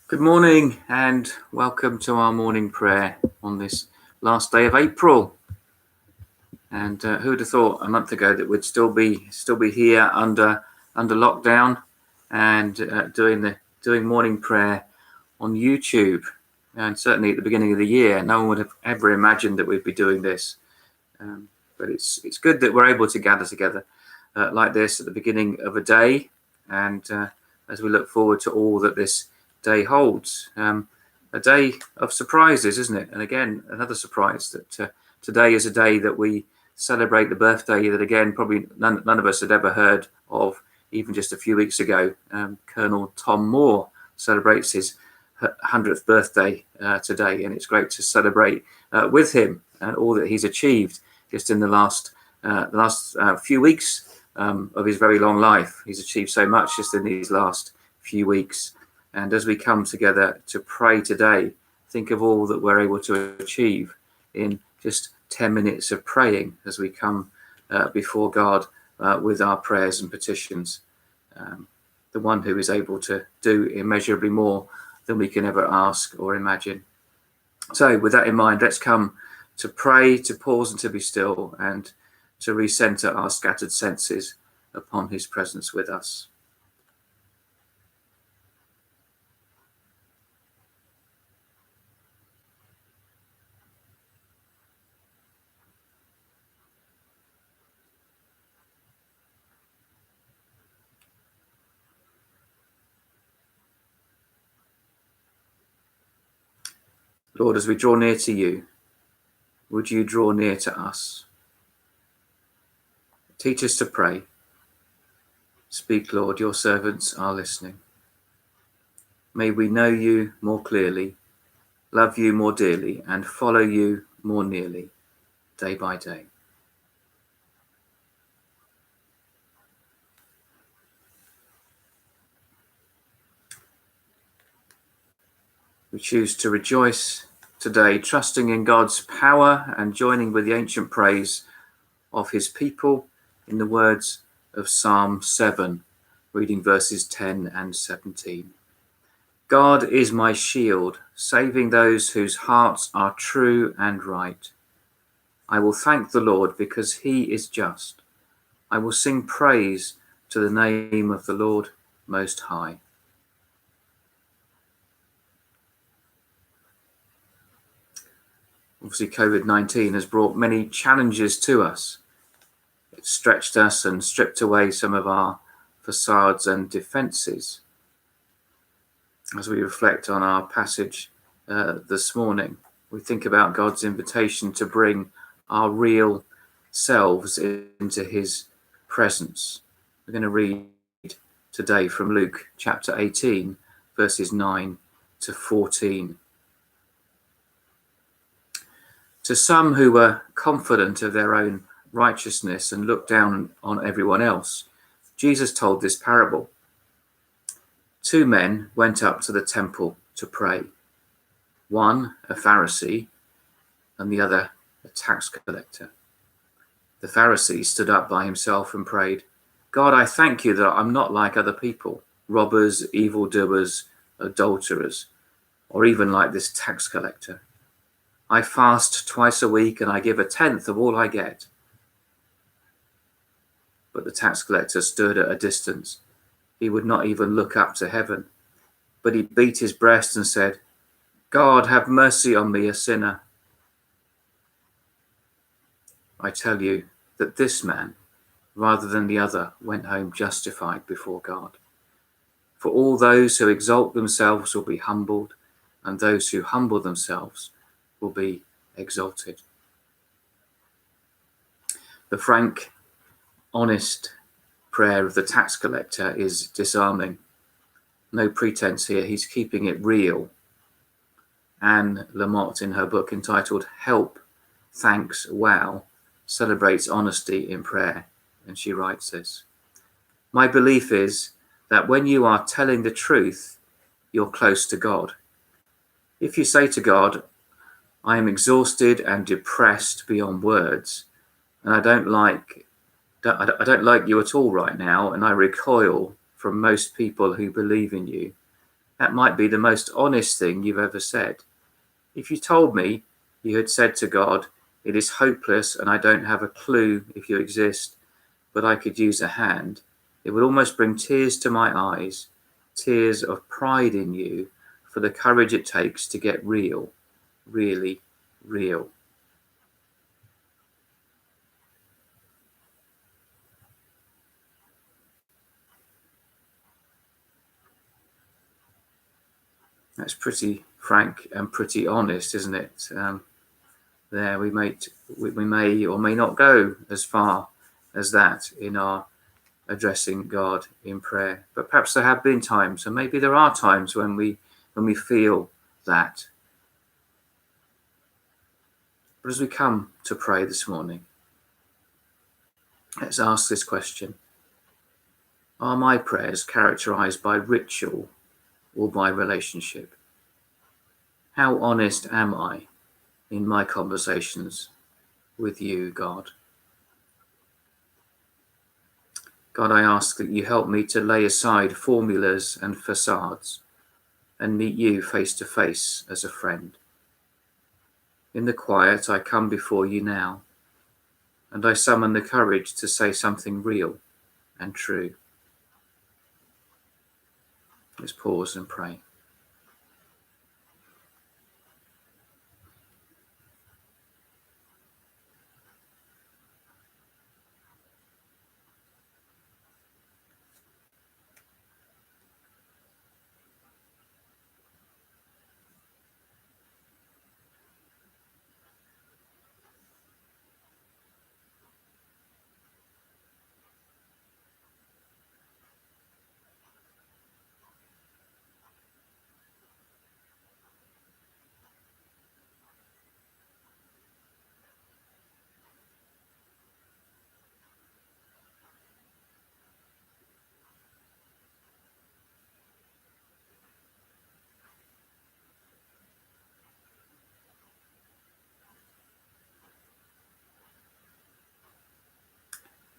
Good morning and welcome to our morning prayer on this last day of April. And who would have thought a month ago that we'd still be here under lockdown and doing morning prayer on YouTube. And certainly at the beginning of the year, no one would have ever imagined that we'd be doing this. But it's good that we're able to gather together like this at the beginning of a day, and as we look forward to all that this day holds. A day of surprises, isn't it? And again, another surprise that today is a day that we celebrate the birthday that, again, probably none of us had ever heard of even just a few weeks ago. Colonel Tom Moore celebrates his 100th birthday today, and it's great to celebrate with him and all that he's achieved just in the last few weeks of his very long life. He's achieved so much just in these last few weeks. And as we come together to pray today, think of all that we're able to achieve in just 10 minutes of praying as we come before God with our prayers and petitions. The one who is able to do immeasurably more than we can ever ask or imagine. So with that in mind, let's come to pray, to pause and to be still, and to recenter our scattered senses upon his presence with us. Lord, as we draw near to you, would you draw near to us? Teach us to pray. Speak, Lord, your servants are listening. May we know you more clearly, love you more dearly, and follow you more nearly, day by day. We choose to rejoice today, trusting in God's power and joining with the ancient praise of his people in the words of Psalm 7, reading verses 10 and 17. God is my shield, saving those whose hearts are true and right. I will thank the Lord because he is just. I will sing praise to the name of the Lord Most High. Obviously, COVID-19 has brought many challenges to us. It's stretched us and stripped away some of our facades and defences. As we reflect on our passage this morning, we think about God's invitation to bring our real selves into his presence. We're going to read today from Luke chapter 18, verses 9 to 14. To some who were confident of their own righteousness and looked down on everyone else, Jesus told this parable. 2 men went up to the temple to pray, one a Pharisee and the other a tax collector. The Pharisee stood up by himself and prayed, God, I thank you that I'm not like other people, robbers, evildoers, adulterers, or even like this tax collector. I fast twice a week and I give 1/10 of all I get. But the tax collector stood at a distance. He would not even look up to heaven, but he beat his breast and said, God, have mercy on me, a sinner. I tell you that this man, rather than the other, went home justified before God. For all those who exalt themselves will be humbled, and those who humble themselves will be exalted. The frank, honest prayer of the tax collector is disarming. No pretense here, he's keeping it real. Anne Lamott, in her book entitled Help, Thanks, Wow, celebrates honesty in prayer, and she writes this: "My belief is that when you are telling the truth, you're close to God. If you say to God, I am exhausted and depressed beyond words, and I don't like you at all right now, and I recoil from most people who believe in you, that might be the most honest thing you've ever said. If you told me you had said to God, it is hopeless and I don't have a clue if you exist, but I could use a hand, it would almost bring tears to my eyes, tears of pride in you for the courage it takes to get real, really real." That's pretty frank and pretty honest, isn't it? There we may or may not go as far as that in our addressing God in prayer, but perhaps there have been times, and maybe there are times when we feel that. But as we come to pray this morning, let's ask this question: are my prayers characterized by ritual or by relationship? How honest am I in my conversations with you, God? God, I ask that you help me to lay aside formulas and facades and meet you face to face as a friend. In the quiet, I come before you now, and I summon the courage to say something real and true. Let's pause and pray.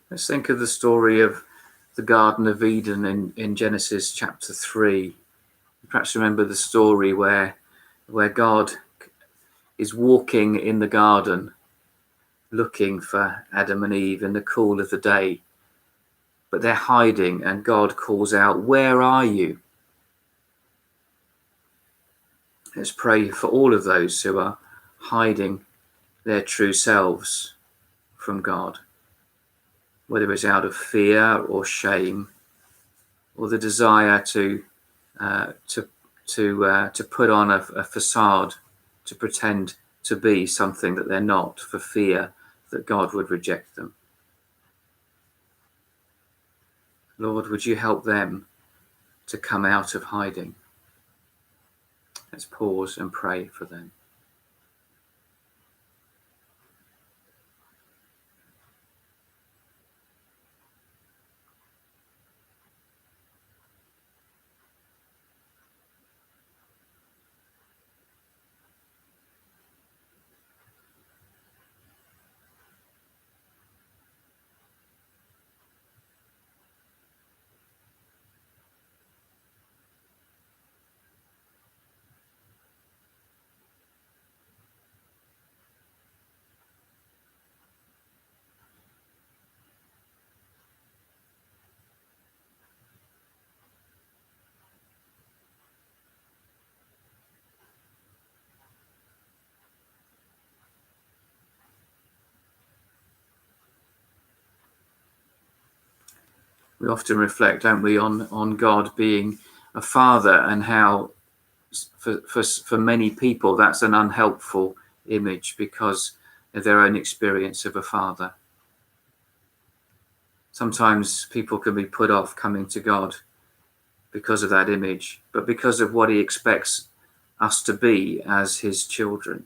Let's think of the story of the Garden of Eden in Genesis chapter 3. Perhaps remember the story where God is walking in the garden looking for Adam and Eve in the cool of the day, but they're hiding, and God calls out, "Where are you?" Let's pray for all of those who are hiding their true selves from God, whether it's out of fear or shame, or the desire to put on a facade, to pretend to be something that they're not, for fear that God would reject them. Lord, would you help them to come out of hiding? Let's pause and pray for them. We often reflect, don't we, on God being a father, and how for many people that's an unhelpful image because of their own experience of a father. Sometimes people can be put off coming to God because of that image, but because of what he expects us to be as his children.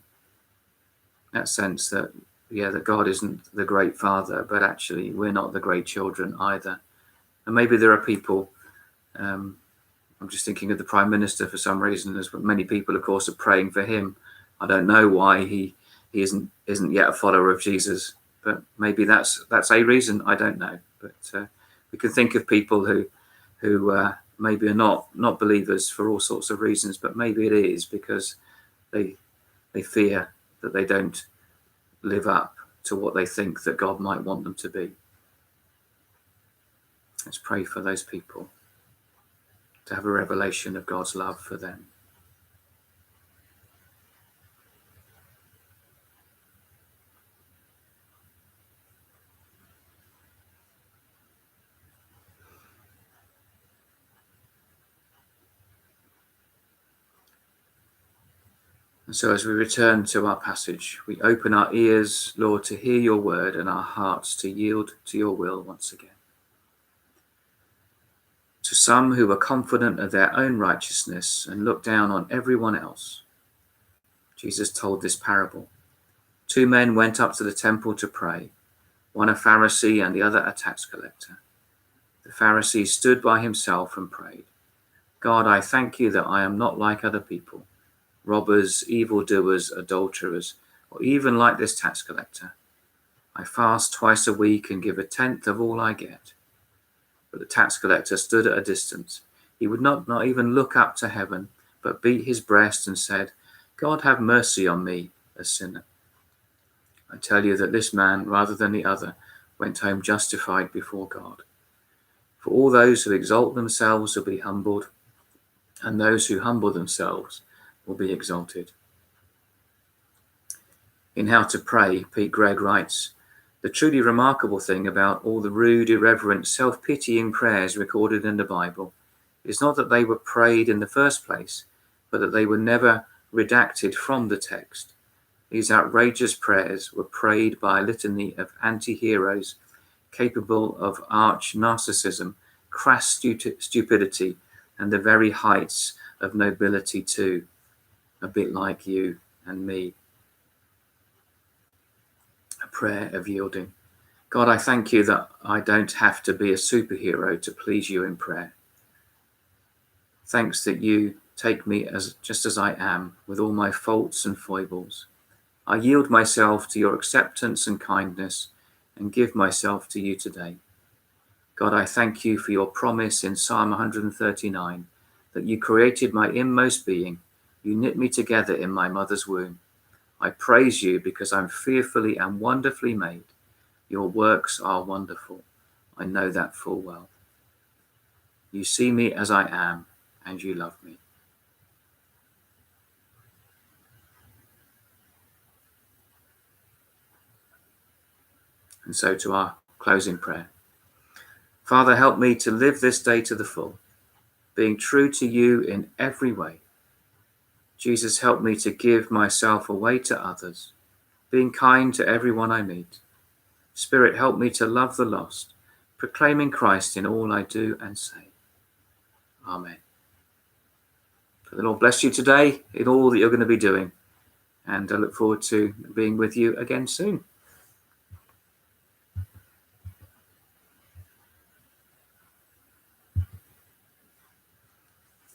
That sense that, that God isn't the great father, but actually we're not the great children either. And maybe there are people, I'm just thinking of the Prime Minister for some reason, as many people, of course, are praying for him. I don't know why he isn't yet a follower of Jesus, but maybe that's a reason. I don't know. But we can think of people who maybe are not believers for all sorts of reasons, but maybe it is because they fear that they don't live up to what they think that God might want them to be. Let's pray for those people to have a revelation of God's love for them. And so as we return to our passage, we open our ears, Lord, to hear your word, and our hearts to yield to your will once again. To some who are confident of their own righteousness and look down on everyone else, Jesus told this parable. 2 men went up to the temple to pray, one a Pharisee and the other a tax collector. The Pharisee stood by himself and prayed, God, I thank you that I am not like other people, robbers, evildoers, adulterers, or even like this tax collector. I fast twice a week and give 1/10 of all I get. But the tax collector stood at a distance. He would not even look up to heaven, but beat his breast and said, God, have mercy on me, a sinner. I tell you that this man, rather than the other, went home justified before God. For all those who exalt themselves will be humbled, and those who humble themselves will be exalted. In How to Pray, Pete Greig writes, the truly remarkable thing about all the rude, irreverent, self-pitying prayers recorded in the Bible is not that they were prayed in the first place, but that they were never redacted from the text. These outrageous prayers were prayed by a litany of anti-heroes capable of arch narcissism, crass stupidity, and the very heights of nobility too, a bit like you and me. A prayer of yielding. God, I thank you that I don't have to be a superhero to please you in prayer. Thanks that you take me just as I am, with all my faults and foibles. I yield myself to your acceptance and kindness and give myself to you today. God, I thank you for your promise in Psalm 139 that you created my inmost being. You knit me together in my mother's womb. I praise you because I'm fearfully and wonderfully made. Your works are wonderful. I know that full well. You see me as I am, and you love me. And so to our closing prayer. Father, help me to live this day to the full, being true to you in every way. Jesus, help me to give myself away to others, being kind to everyone I meet. Spirit, help me to love the lost, proclaiming Christ in all I do and say. Amen. The Lord bless you today in all that you're going to be doing, and I look forward to being with you again soon.